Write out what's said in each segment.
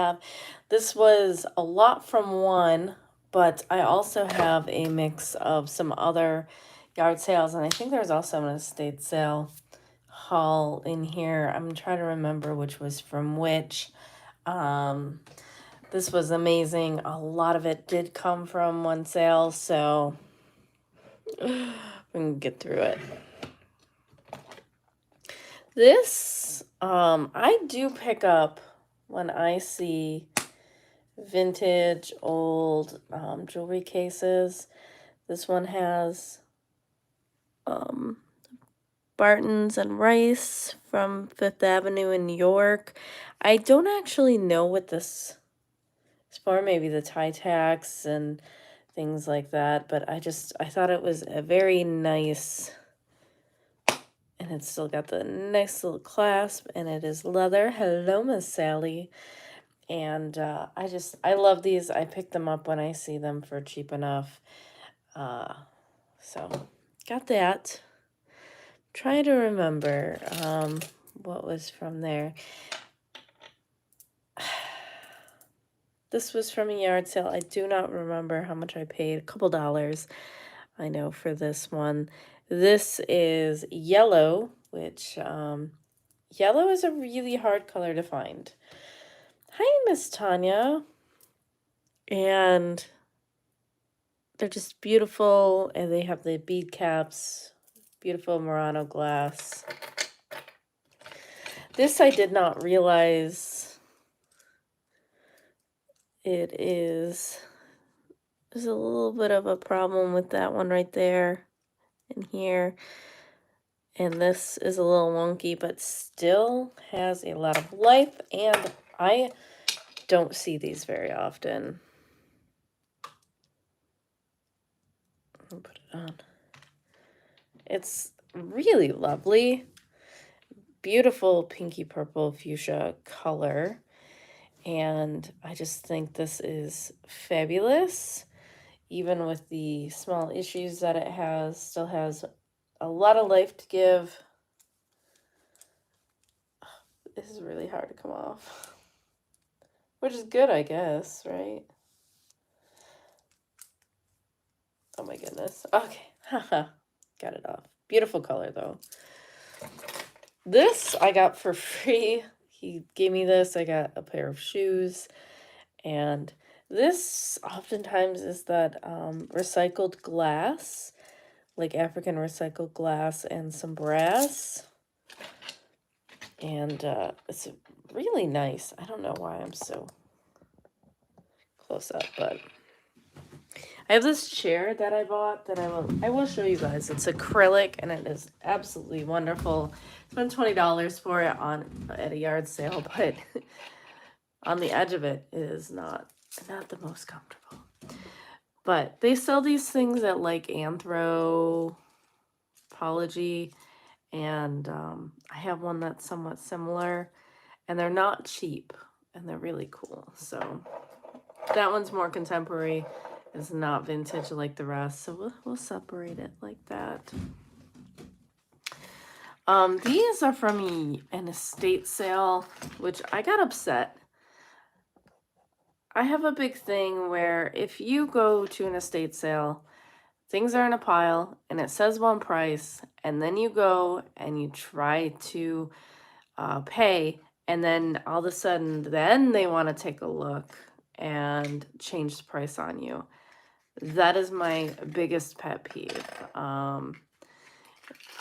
have. This was a lot from one, but I also have a mix of some other yard sales, and I think there's also an estate sale haul in here. I'm trying to remember which was from which. Um, this was amazing. A lot of it did come from one sale, so we can get through it. This, I do pick up when I see vintage old jewelry cases. This one has um, Barton's and Rice from Fifth Avenue in New York. I don't actually know what this is for, maybe the tie tax and things like that, but I thought it was a very nice, and it's still got the nice little clasp, and it is leather. Hello, Miss Sally. And I love these. I pick them up when I see them for cheap enough. So got that. Try to remember what was from there. This was from a yard sale. I do not remember how much I paid. A couple dollars, I know, for this one. This is yellow, which yellow is a really hard color to find. Hi, Miss Tanya. And they're just beautiful, and they have the bead caps, beautiful Murano glass. This I did not realize there's a little bit of a problem with that one right there and here. And this is a little wonky, but still has a lot of life, and I don't see these very often. I'll put it on. It's really lovely. Beautiful pinky purple fuchsia color. And I just think this is fabulous. Even with the small issues that it has, still has a lot of life to give. This is really hard to come off. Which is good, I guess, right? Oh my goodness. Okay. Haha. Got it off. Beautiful color, though. This I got for free. He gave me this. I got a pair of shoes. And this oftentimes is that recycled glass, like African recycled glass and some brass. And it's really nice. I don't know why I'm so close up, but I have this chair that I bought that I will show you guys. It's acrylic and it is absolutely wonderful. Spent $20 for it at a yard sale, but on the edge of it is not the most comfortable. But they sell these things at like Anthropologie, and I have one that's somewhat similar, and they're not cheap, and they're really cool. So that one's more contemporary. It's not vintage like the rest, so we'll separate it like that. These are from an estate sale, which I got upset. I have a big thing where if you go to an estate sale, things are in a pile and it says one price, and then you go and you try to pay, and then all of a sudden then they want to take a look and change the price on you. That is my biggest pet peeve.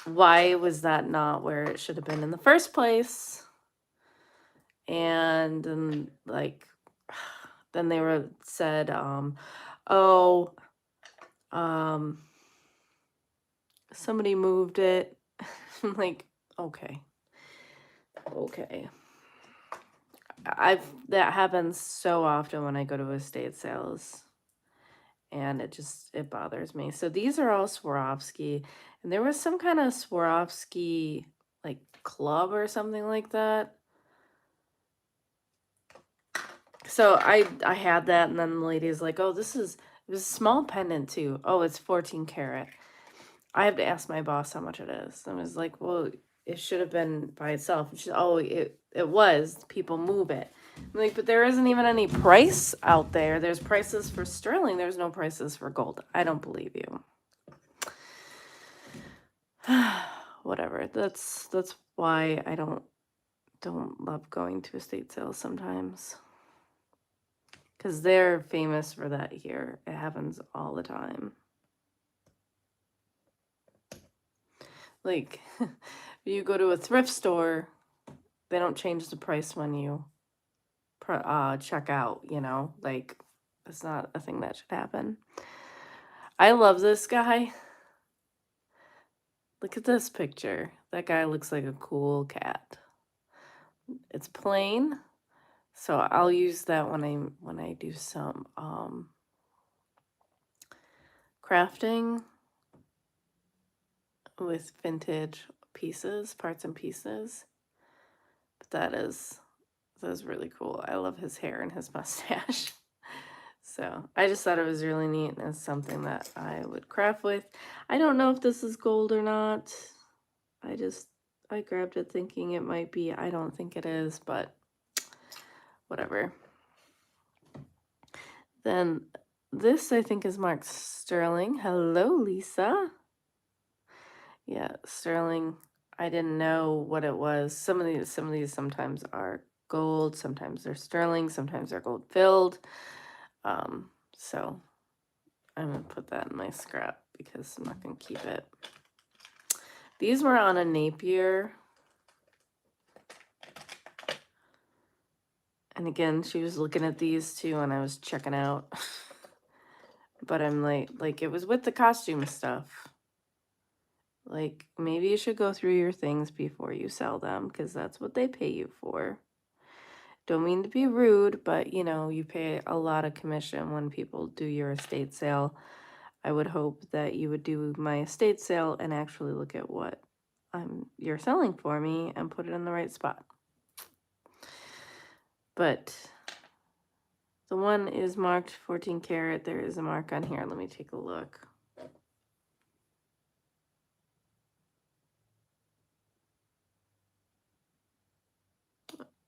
Why was that not where it should have been in the first place? And then then they said, somebody moved it. I'm like, okay. That happens so often when I go to estate sales, and it bothers me. So these are all Swarovski, and there was some kind of Swarovski like club or something like that. So I had that, and then the lady's like, oh, it was a small pendant too. Oh, it's 14 karat. I have to ask my boss how much it is. I was like, well, it should have been by itself. And she's, oh, it was. People move it. Like, but there isn't even any price out there. There's prices for sterling. There's no prices for gold. I don't believe you. Whatever. That's why I don't love going to estate sales sometimes. Because they're famous for that here. It happens all the time. Like, you go to a thrift store, they don't change the price when you check out, you know? Like, it's not a thing that should happen. I love this guy. Look at this picture. That guy looks like a cool cat. It's plain, so I'll use that when I do some crafting with vintage pieces, parts and pieces. But that is really cool. I love his hair and his mustache. So I just thought it was really neat, and it's something that I would craft with. I don't know if this is gold or not. I grabbed it thinking it might be. I don't think it is, but whatever. Then this I think is marked sterling. Hello, Lisa. Yeah, sterling. I didn't know what it was. Some of these sometimes are gold, sometimes they're sterling, sometimes they're gold filled. So I'm gonna put that in my scrap because I'm not gonna keep it. These were on a Napier. And again, she was looking at these too, and I was checking out. But I'm like it was with the costume stuff. Like, maybe you should go through your things before you sell them, because that's what they pay you for. Don't mean to be rude, but you know, you pay a lot of commission when people do your estate sale. I would hope that you would do my estate sale and actually look at what you're selling for me and put it in the right spot. But the one is marked 14 karat. There is a mark on here. Let me take a look.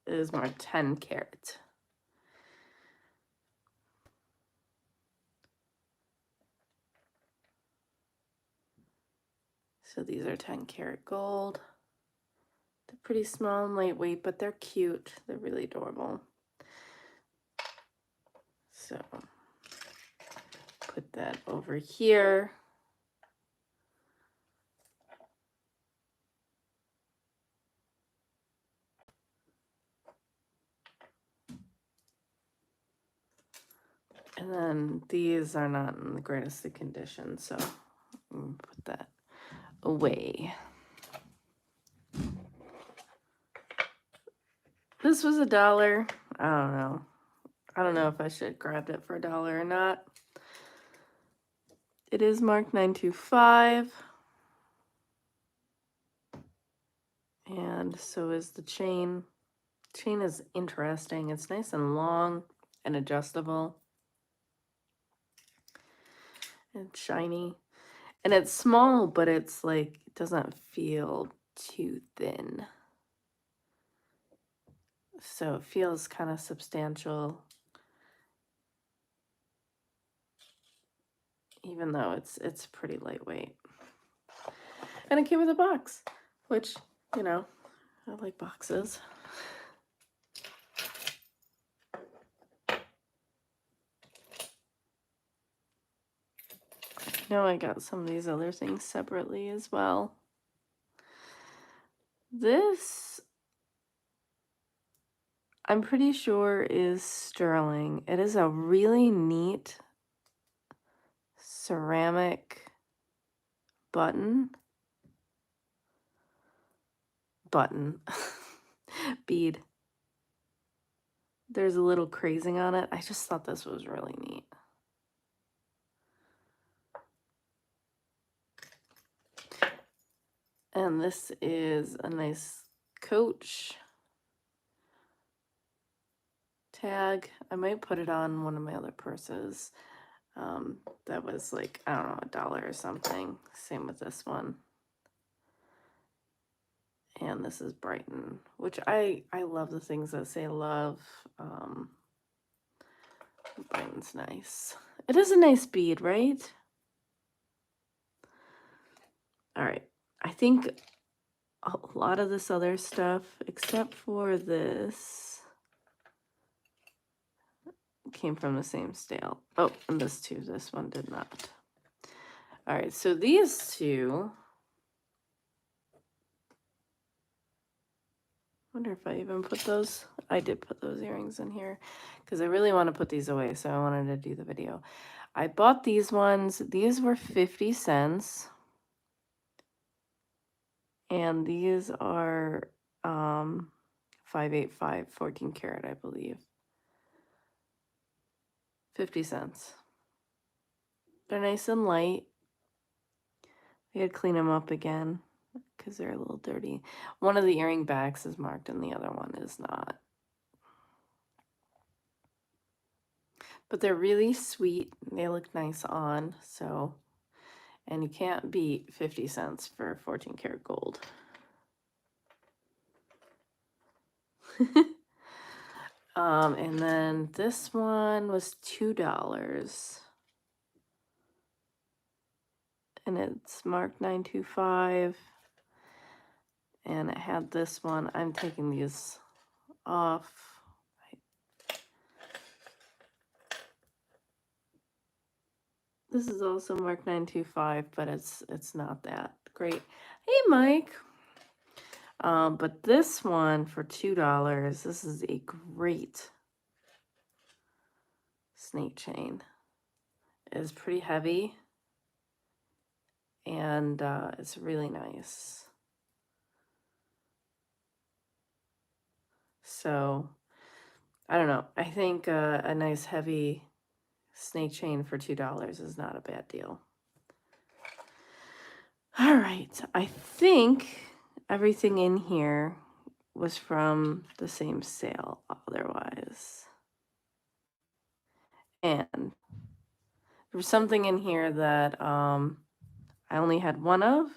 It is marked 10 karat. So these are 10 karat gold. They're pretty small and lightweight, but they're cute. They're really adorable. So put that over here. And then these are not in the greatest of condition, so I'm gonna put that away. This was $1. I don't know. I don't know if I should grab it for $1 or not. It is marked 925. And so is the chain. Chain is interesting. It's nice and long and adjustable. And shiny. And it's small, but it's like, it doesn't feel too thin. So it feels kind of substantial, even though it's pretty lightweight. And it came with a box, which, you know, I like boxes. Now I got some of these other things separately as well. This, I'm pretty sure, is sterling. It is a really neat ceramic button bead. There's a little crazing on it. I just thought this was really neat. And this is a nice Coach tag. I might put it on one of my other purses. That was like, I don't know, $1 or something. Same with this one. And this is Brighton, which I love the things that say love. Brighton's nice. It is a nice bead, right? All right. I think a lot of this other stuff, except for this, came from the same sale. Oh, and this too. This one did not. All right. So these two. Wonder if I even put those. I did put those earrings in here because I really want to put these away. So I wanted to do the video. I bought these ones. These were 50 cents. And these are 585, 14 karat, I believe. 50 cents. They're nice and light. We had to clean them up again because they're a little dirty. One of the earring backs is marked and the other one is not. But they're really sweet. They look nice on, so, and you can't beat 50 cents for 14 karat gold. And then this one was $2. And it's marked 925. And it had this one. I'm taking these off. This is also marked 925, but it's not that great. Hey, Mike. But this one for $2, this is a great snake chain. It is pretty heavy, and it's really nice. So, I don't know. I think a nice heavy snake chain for $2 is not a bad deal. All right, I think everything in here was from the same sale otherwise. And there was something in here that I only had one of,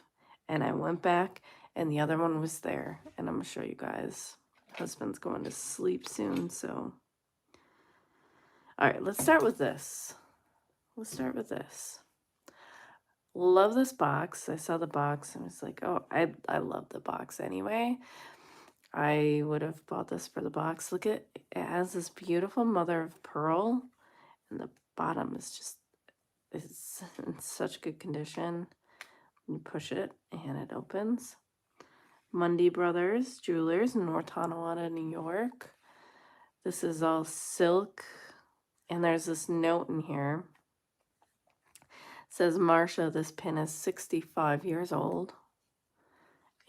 and I went back and the other one was there. And I'm gonna show you guys. Husband's going to sleep soon, so. All right, let's start with this. Love this box. I saw the box and was like, oh, I love the box anyway. I would have bought this for the box. Look at it has this beautiful mother of pearl, and the bottom is just it's in such good condition. You push it and it opens. Mundy Brothers Jewelers in North Tonawanda, New York. This is all silk, and there's this note in here. It says, Marsha, this pin is 65 years old.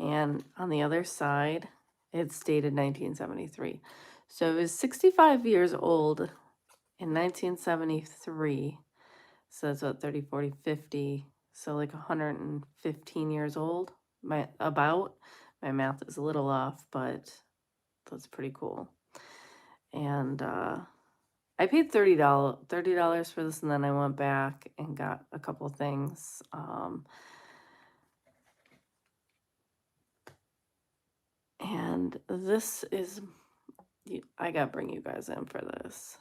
And on the other side, it's dated 1973. So it was 65 years old in 1973. So that's what, 30, 40, 50. So like 115 years old. My math is a little off, but that's pretty cool. And I paid $30 for this, and then I went back and got a couple of things. And this is, I got to bring you guys in for this.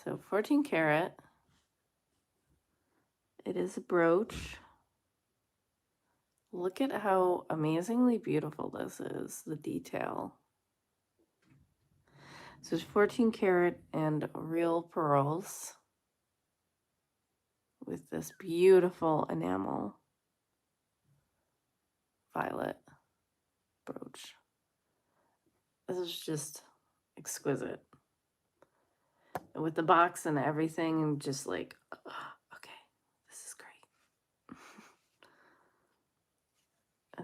So 14 karat. It is a brooch. Look at how amazingly beautiful this is, the detail. So it's 14 karat and real pearls with this beautiful enamel violet brooch. This is just exquisite. And with the box and everything, and just like, okay, this is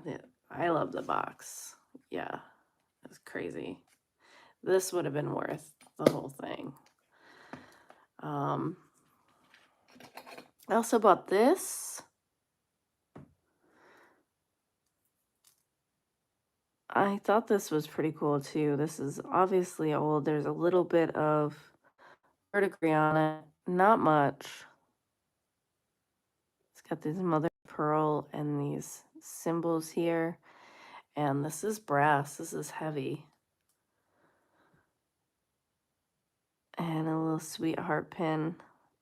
great. I love the box. Yeah, it's crazy. This would have been worth the whole thing. I also bought this. I thought this was pretty cool too. This is obviously old. There's a little bit of verdigris on it, not much. It's got these mother of pearl and these symbols here. And this is brass. This is heavy. And a little sweetheart pin.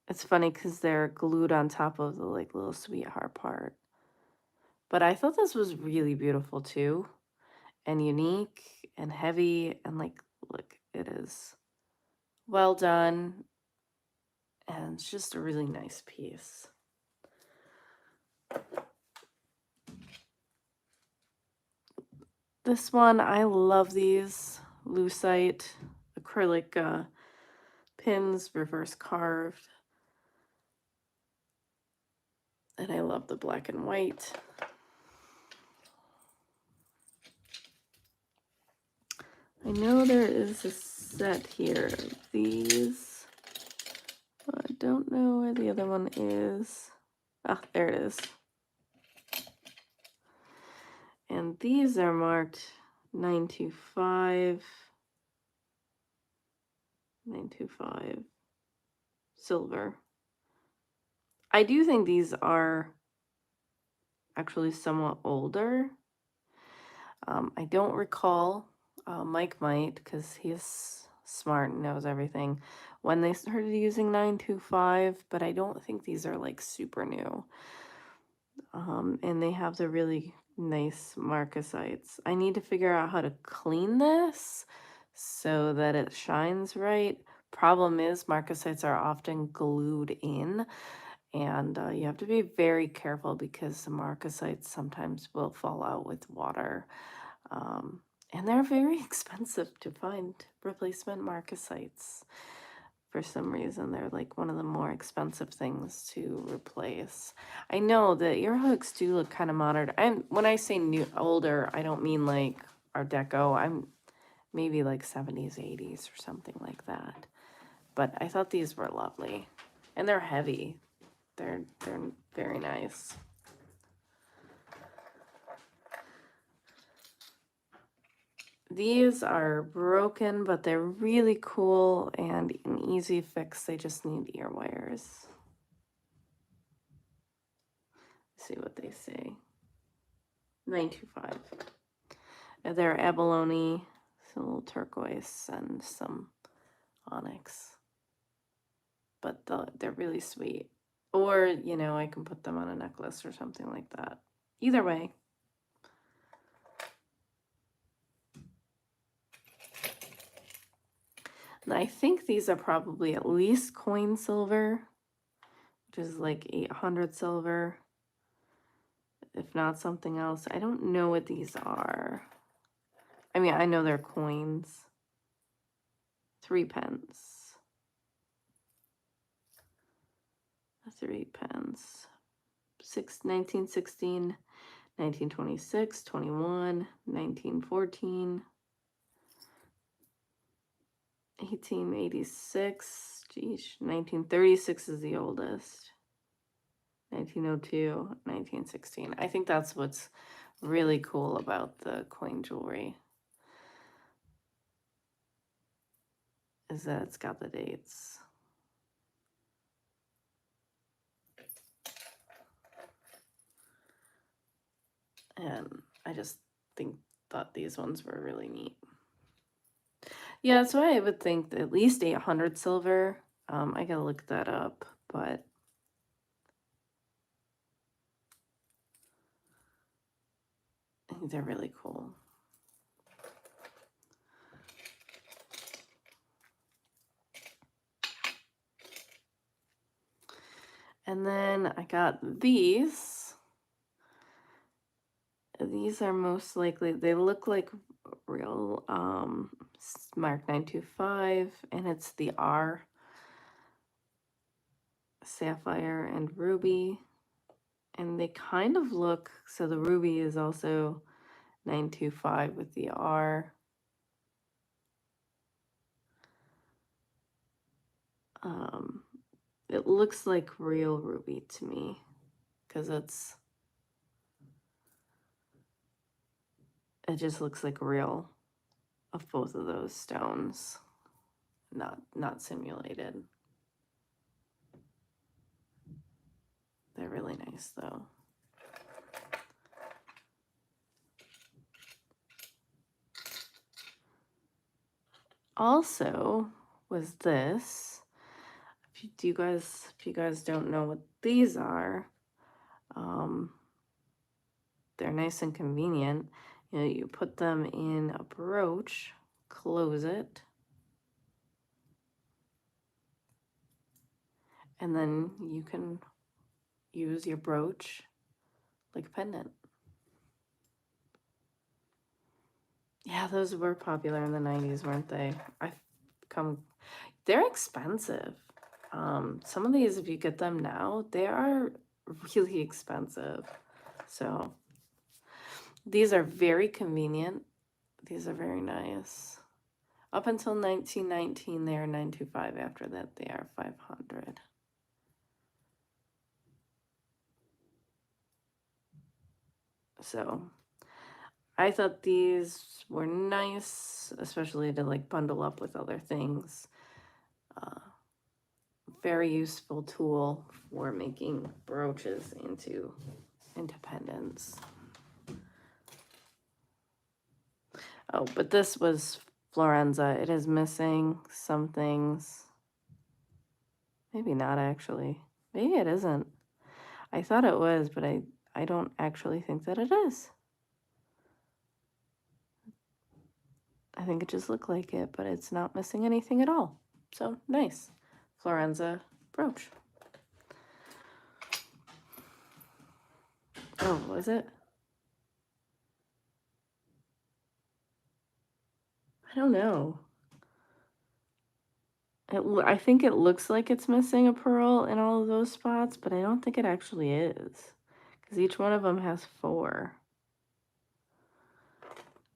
It's funny because they're glued on top of the like little sweetheart part. But I thought this was really beautiful too, and unique and heavy, and like, look, it is well done, and it's just a really nice piece. This one, I love these lucite acrylic pins, reverse carved. And I love the black and white. I know there is a set here of these. I don't know where the other one is. Ah, there it is. And these are marked 925. 925 silver. I do think these are actually somewhat older. I don't recall, Mike might, because he's smart and knows everything, when they started using 925, but I don't think these are like super new. And they have the really nice marcasites. I need to figure out how to clean this so that it shines right. Problem is, marcasites are often glued in, and you have to be very careful because the marcasites sometimes will fall out with water. And they're very expensive to find replacement marcasites. For some reason, they're like one of the more expensive things to replace. I know the ear hooks do look kind of modern. When I say new, older, I don't mean like Art Deco. I'm maybe like 70s, 80s or something like that. But I thought these were lovely, and they're heavy. They're very nice. These are broken, but they're really cool and an easy fix. They just need ear wires. Let's see what they say. 925. They're abalone, some little turquoise, and some onyx. But they're really sweet. Or, you know, I can put them on a necklace or something like that. Either way. And I think these are probably at least coin silver, which is like 800 silver, if not something else. I don't know what these are. I mean, I know they're coins. 3 pence. 3 pence. 1916, 1926, 21, 1914, 1886. Geez, 1936 is the oldest. 1902, 1916. I think that's what's really cool about the coin jewelry, is that it's got the dates. And I just thought these ones were really neat. Yeah, that's why I would think that at least 800 silver. I gotta look that up, but I think they're really cool. And then I got these. These are most likely, they look like real Mark 925, and it's the R, sapphire and ruby. And they kind of look, so the ruby is also 925 with the R. It looks like real ruby to me, because it just looks like real of both of those stones, not simulated. They're really nice though. also was this. If you guys don't know what these are, um, they're nice and convenient. You know, you put them in a brooch, close it, and then you can use your brooch like a pendant. Yeah, those were popular in the 90s, weren't they? They're expensive. Some of these, if you get them now, they are really expensive. So these are very convenient. These are very nice. Up until 1919, they are 925. After that, they are 500. So I thought these were nice, especially to like bundle up with other things. Very useful tool for making brooches into pendants. Oh, but this was Florenza. It is missing some things. Maybe not actually. Maybe it isn't. I thought it was, but I don't actually think that it is. I think it just looked like it, but it's not missing anything at all. So nice. Florenza brooch. Oh, was it? I don't know. I think it looks like it's missing a pearl in all of those spots, but I don't think it actually is. Because each one of them has 4.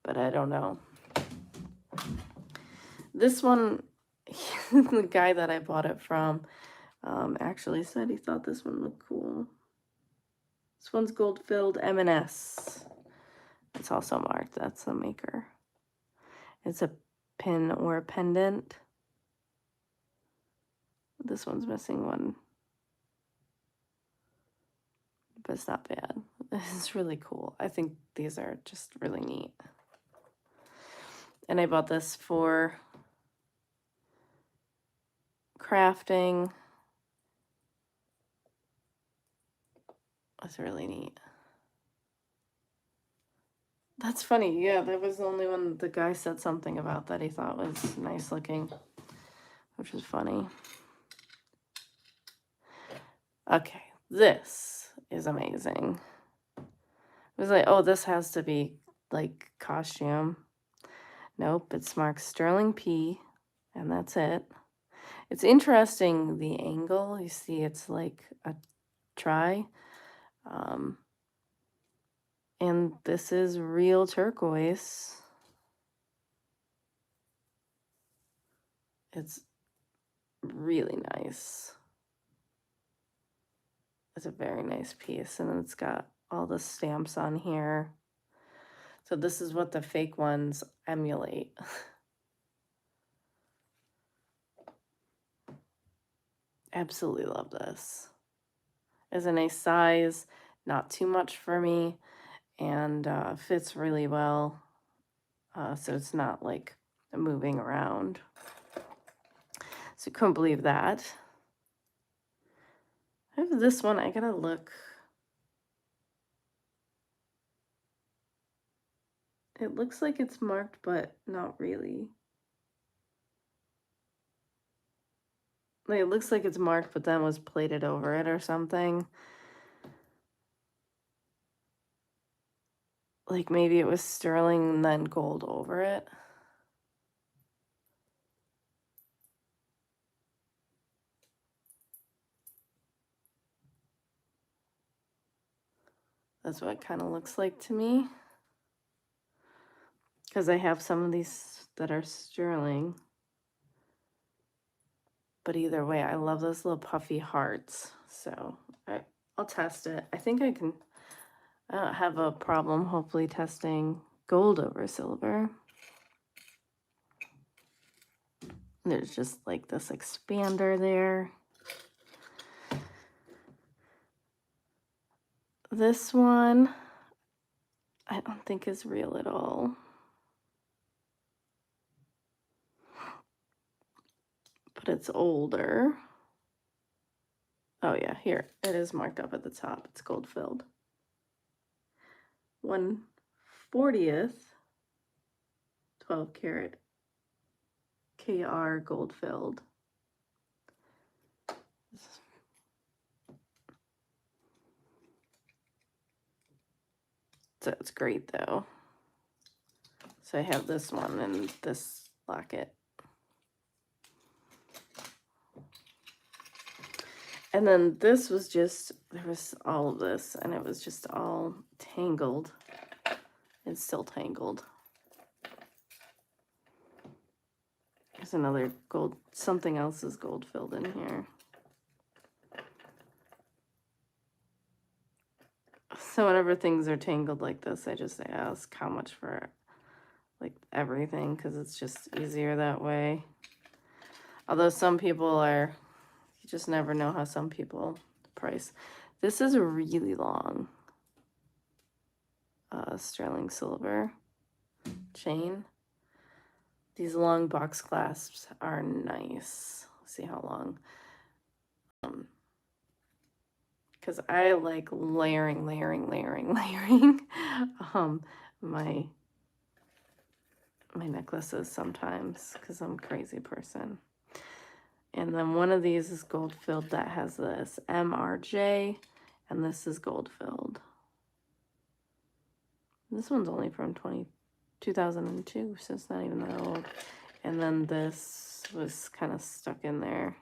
But I don't know. This one, the guy that I bought it from actually said he thought this one looked cool. This one's gold-filled M&S. It's also marked. That's the maker. It's a pin or a pendant. This one's missing one. But it's not bad. It's really cool. I think these are just really neat. And I bought this for crafting. It's really neat. That's funny. Yeah, that was the only one the guy said something about that he thought was nice looking, which is funny. Okay, this is amazing. It was like, oh, this has to be like costume. Nope, it's marked Sterling P, and that's it. It's interesting, the angle. You see it's like a try. And this is real turquoise. It's really nice. It's a very nice piece, and it's got all the stamps on here. So this is what the fake ones emulate. Absolutely love this. It's a nice size, not too much for me, and fits really well. So it's not like moving around. So couldn't believe that. I have this one. I gotta look. It looks like it's marked, but not really. Like, it looks like it's marked, but then was plated over it or something. Like maybe it was sterling and then gold over it. That's what it kind of looks like to me. Because I have some of these that are sterling. But either way, I love those little puffy hearts. So I'll test it. I think I can. I don't have a problem, hopefully, testing gold over silver. There's just like this expander there. This one, I don't think is real at all. but it's older. Oh yeah, here, it is marked up at the top. It's gold filled. 1/40th 12 karat KR gold filled. So it's great though. So I have this one and this locket. And then this was just, there was all of this and it was just all tangled. It's still tangled. There's another gold, something else is gold filled in here. So whenever things are tangled like this, I just ask how much for like everything, because it's just easier that way. Although some people are, you just never know how some people price. This is a really long sterling silver chain. These long box clasps are nice. Let's see how long. Because I like layering my necklaces sometimes, because I'm a crazy person. And then one of these is gold filled that has this MRJ, and this is gold filled. This one's only from 2002, so it's not even that old. And then this was kind of stuck in there.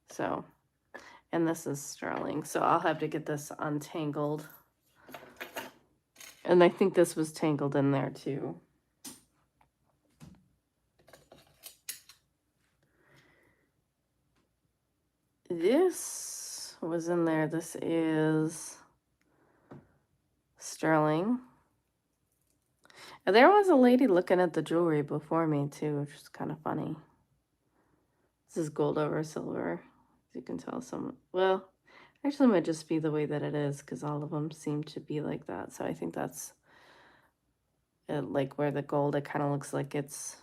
So, and this is sterling, so I'll have to get this untangled. And I think this was tangled in there too. This was in there. This is sterling. And there was a lady looking at the jewelry before me too, which is kind of funny. This is gold over silver. As you can tell, well, actually it might just be the way that it is, because all of them seem to be like that. So I think that's it, like where the gold, it kind of looks like it's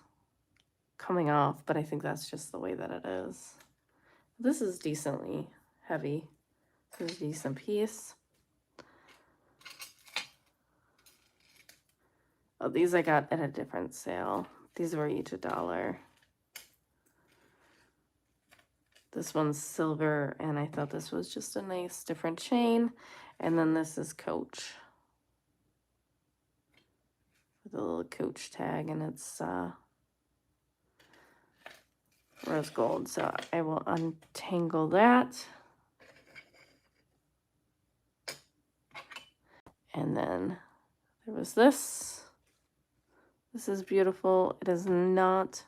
coming off, but I think that's just the way that it is. This is decently heavy. This is a decent piece. Oh, these I got at a different sale. These were each $1. This one's silver, and I thought this was just a nice different chain. And then this is Coach. With a little Coach tag, and it's rose gold. So I will untangle that. And then there was this. This is beautiful. It is not,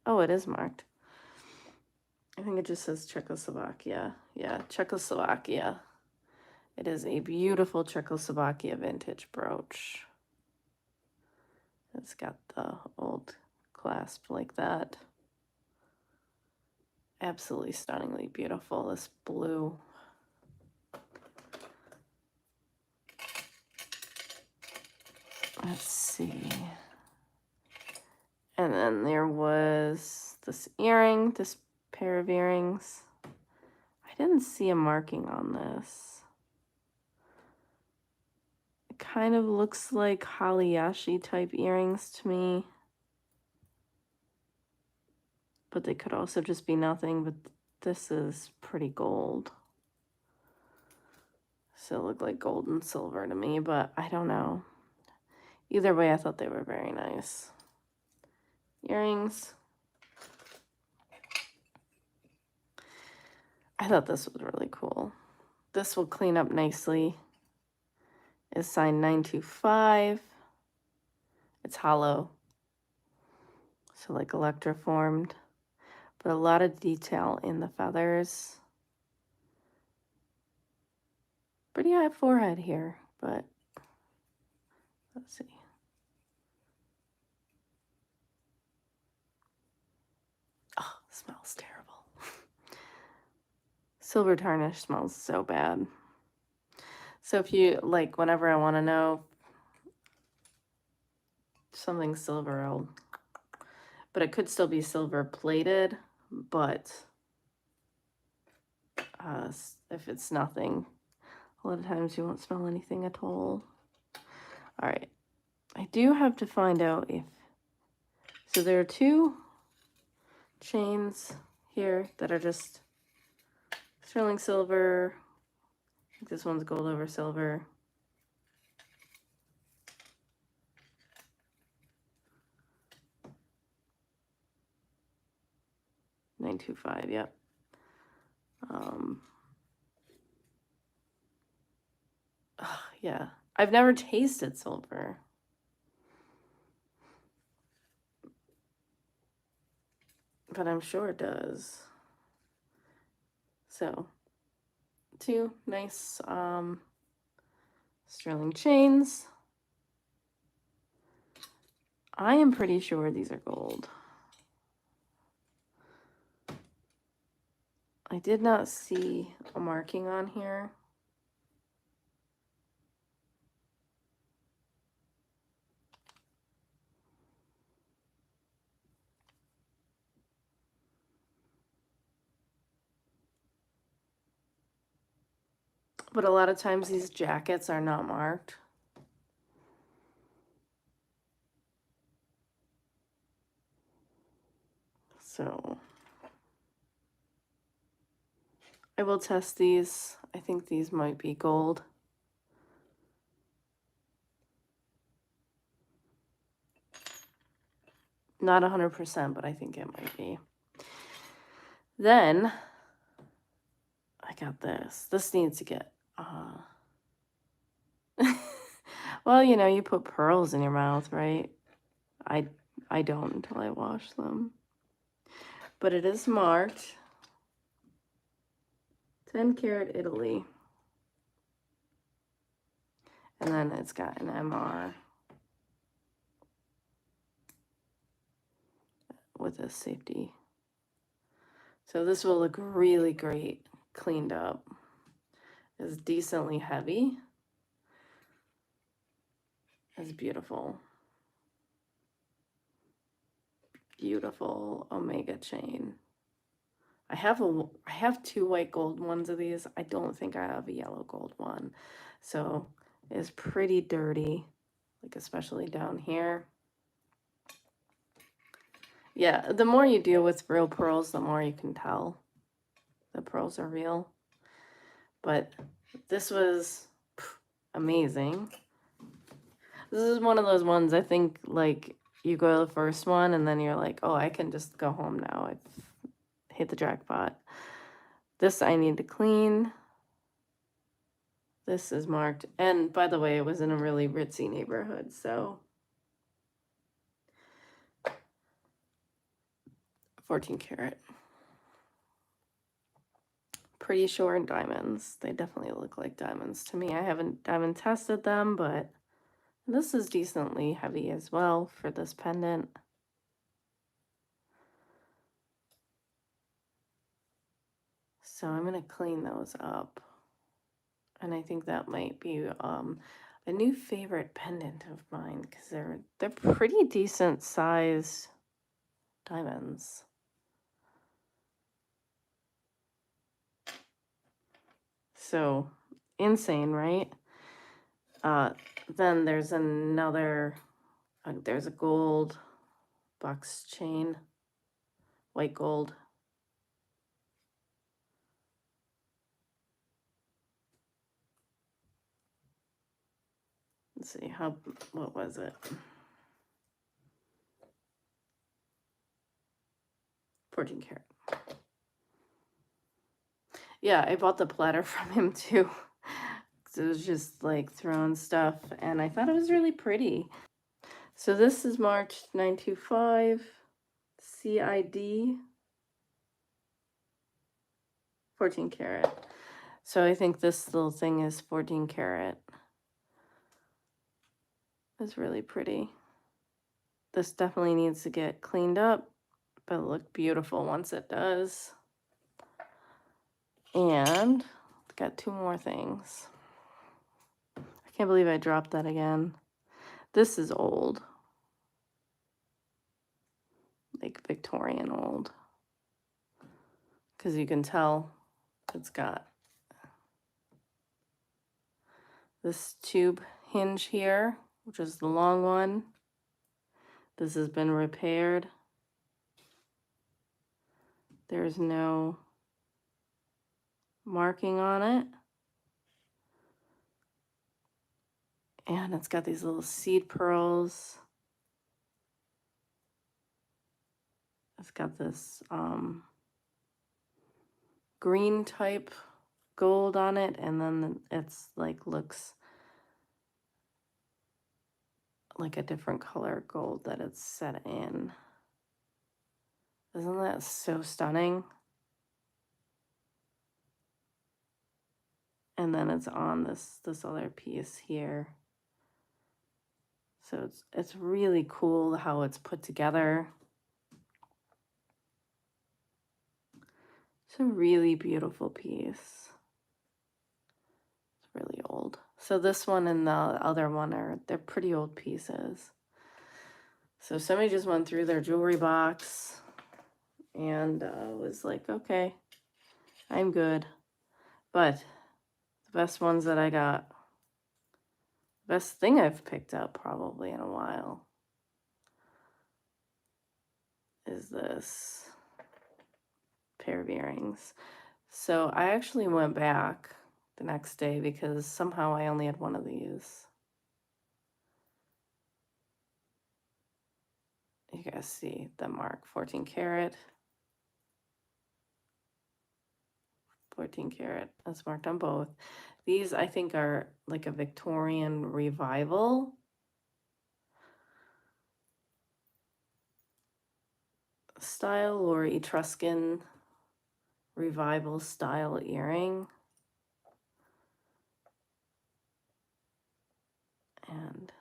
oh, it is marked. I think it just says Czechoslovakia. Yeah, Czechoslovakia. It is a beautiful Czechoslovakia vintage brooch. It's got the old clasp like that. Absolutely stunningly beautiful, this blue. Let's see. And then there was this earring, this pair of earrings. I didn't see a marking on this. It kind of looks like Haliyashi type earrings to me. But they could also just be nothing, but this is pretty gold. So it looked like gold and silver to me, but I don't know. Either way, I thought they were very nice. Earrings. I thought this was really cool. This will clean up nicely. It's signed 925. It's hollow. So like electroformed. But a lot of detail in the feathers. Pretty high forehead here, but let's see. Oh, smells terrible. Silver tarnish smells so bad. So if you, like, whenever I want to know something silver, I'll but it could still be silver plated, but if it's nothing, a lot of times you won't smell anything at all. All right, I do have to find out if, so there are 2 chains here that are just sterling silver. I think this one's gold over silver. $925, yep. Yeah, I've never tasted silver. But I'm sure it does. So, 2 nice sterling chains. I am pretty sure these are gold. I did not see a marking on here. But a lot of times these jackets are not marked. So I will test these. I think these might be gold. Not 100%, but I think it might be. Then I got this. This needs to get well, you know, you put pearls in your mouth, right? I don't until I wash them. But it is marked 10 karat Italy. And then it's got an MR with a safety. So this will look really great cleaned up. It's decently heavy. It's beautiful. Beautiful Omega chain. I have 2 white gold ones of these. I don't think I have a yellow gold one. So it's pretty dirty, like especially down here. Yeah, the more you deal with real pearls, the more you can tell the pearls are real. But this was amazing. This is one of those ones I think like you go to the first one and then you're like, oh, I can just go home now. I've hit the jackpot. This I need to clean. This is marked. And by the way, it was in a really ritzy neighborhood, so 14 karat. Pretty sure diamonds. They definitely look like diamonds to me. I haven't diamond tested them, but this is decently heavy as well for this pendant. So I'm going to clean those up. And I think that might be a new favorite pendant of mine because they're pretty decent sized diamonds. So insane, right? Then there's another, there's a gold box chain, white gold. Let's see, what was it? 14 karat. Yeah, I bought the platter from him too. It was just like throwing stuff and I thought it was really pretty. So this is marked 925 CID 14 karat. So I think this little thing is 14 karat. It's really pretty. This definitely needs to get cleaned up, but it'll look beautiful once it does. And got 2 more things. I can't believe I dropped that again. This is old. like Victorian old. Because you can tell it's got this tube hinge here, which is the long one. This has been repaired. There's no marking on it. And it's got these little seed pearls. It's got this green type gold on it, and then it's like looks like a different color gold that it's set in. Isn't that so stunning? And then it's on this other piece here. So it's really cool how it's put together. It's a really beautiful piece. It's really old. So this one and the other one they're pretty old pieces. So somebody just went through their jewelry box and was like, okay, I'm good. But the best ones that I got, best thing I've picked up probably in a while, is this pair of earrings. So I actually went back the next day because somehow I only had one of these. You guys see the mark, 14 karat. 14 karat, that's marked on both. These I think are like a Victorian revival style or Etruscan revival style earring. And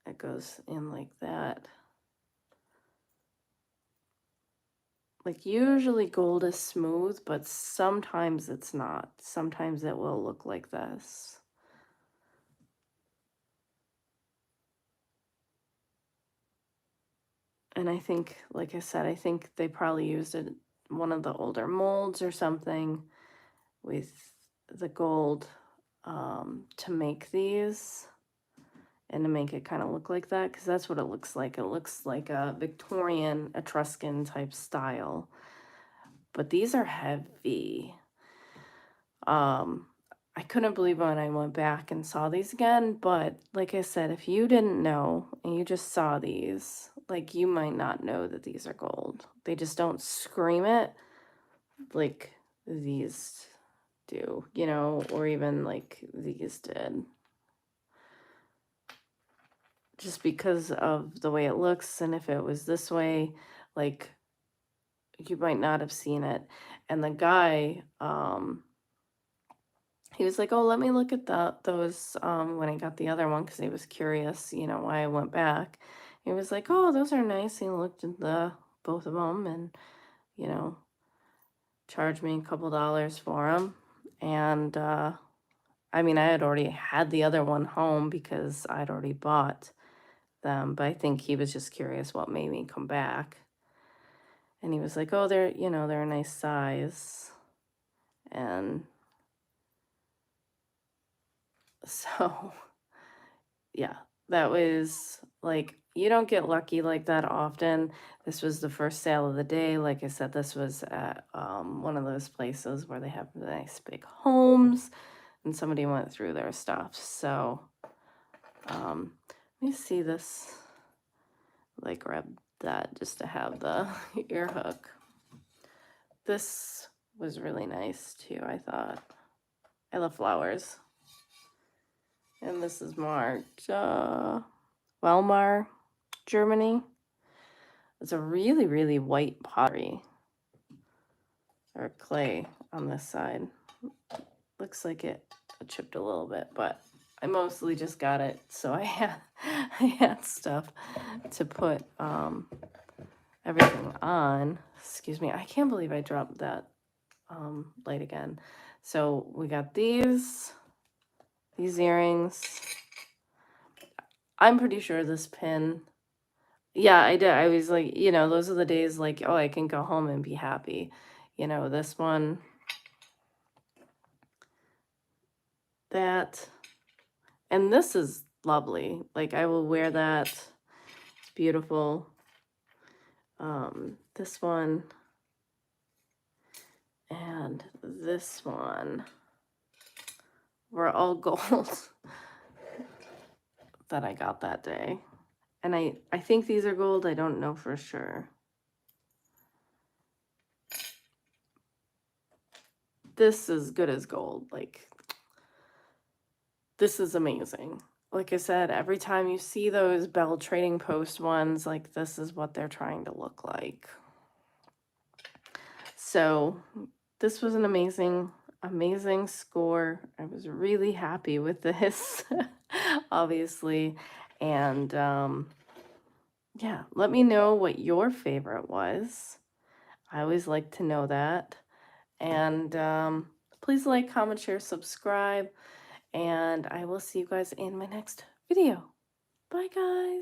it goes in like that. Like usually gold is smooth, but sometimes it's not. Sometimes it will look like this. And I think, like I said, I think they probably used one of the older molds or something with the gold to make these and to make it kind of look like that, because that's what it looks like. It looks like a Victorian Etruscan type style. But these are heavy. I couldn't believe when I went back and saw these again, but like I said, if you didn't know and you just saw these, like you might not know that these are gold. They just don't scream it like these do, you know, or even like these did. Just because of the way it looks, and if it was this way, like you might not have seen it. And the guy, he was like, oh, let me look at those when I got the other one, because he was curious, you know, why I went back. He was like, oh, those are nice. He looked at both of them and, you know, charged me a couple dollars for them. And I mean, I had already had the other one home because I'd already bought them, but I think he was just curious what made me come back. And he was like, oh, they're, you know, they're a nice size. And so, yeah, that was like, you don't get lucky like that often. This was the first sale of the day. Like I said, this was at one of those places where they have nice big homes, and somebody went through their stuff. So let me see this. Like, grab that just to have the ear hook. This was really nice too, I thought. I love flowers. And this is marked Weimar, Germany. It's a really, really white pottery or clay on this side. Looks like it chipped a little bit, but I mostly just got it so I had stuff to put everything on. Excuse me, I can't believe I dropped that light again. So we got these earrings. I'm pretty sure this pin Yeah, I did. I was like, those are the days like, oh, I can go home and be happy. This one, that, and this is lovely. Like I will wear that. It's beautiful. This one and this one were all gold that I got that day. And I think these are gold. I don't know for sure. This is good as gold. Like, this is amazing. Like I said, every time you see those Bell Trading Post ones, like this is what they're trying to look like. So this was an amazing, amazing score. I was really happy with this, obviously. And yeah, let me know what your favorite was. I always like to know that. And please like, comment, share, subscribe. And I will see you guys in my next video. Bye, guys.